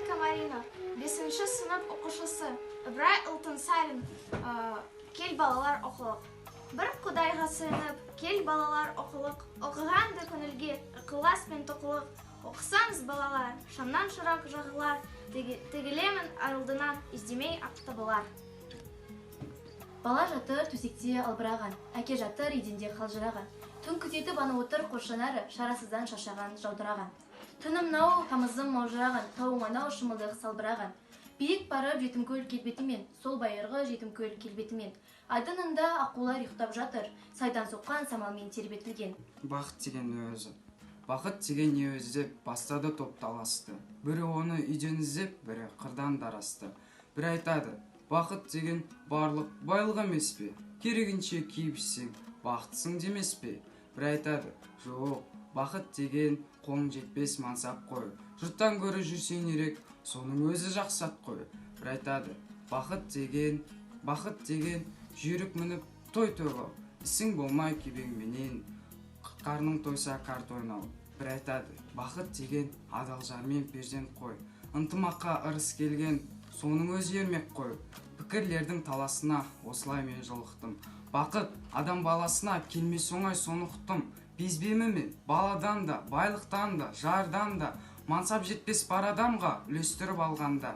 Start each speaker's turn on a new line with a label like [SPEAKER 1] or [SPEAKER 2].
[SPEAKER 1] Иваненко Марина, 5-ші сынып оқушысы. Ибрай Алтынсарин, кел балалар оқылық. Бір құдайға сыйынып, кел балалар оқылық. Оқығанды көңілге, ықылас пен тоқылық. Оқысаңыз балалар, шамнан шырақ жағылар. Тегілемін арылдынан, іздемей ақты болар.
[SPEAKER 2] Бала жатыр төсекте албыраған, әке жатыр еденде қалжыраған. Түн күзетіп аны отыр қоршанары, шарасыздан шашаған, жаудыраған. Түнім нау, тамызым маужыраған, тауыма нау шымылдық салбыраған. Биік барып жетімкөл келбетімен, сол байырғы жетімкөл келбетімен. Айдынында аққулар ұйықтап жатыр, сайдан соққан самалмен тербетілген.
[SPEAKER 3] Бақыт деген өзі. Бақыт деген не өзі деп бастады топ таласты. Бірі оны үйден іздеп, бірі қырдан дарасты. Бір айтады, бақыт деген барлық байлық емес пе? Керегінше киіпсең, бақытсың демес пе? Бір айтады, жоқ, бақыт деген қолың жетпес мансап қой. Жұрттан көрі жүрсең ерек, соның өзі жақсат қой. Бір айтады, бақыт деген жүйрік мініп той тойлау. Ісің болмай кебеңменен, қарның тойса қарт ойнау. Бір айтады, бақыт деген адал жармен перзент қой. Ынтымаққа ырыс келген, соның өзі ермек қой. Пікірлердің таласына осылай мен жолықтым. Бақыт адам баласына келмес оңай соны ұқтым. Безбемі мен баладан да, байлықтан да, жардан да, мансап жетпес бар адамға үлестіріп алғанда.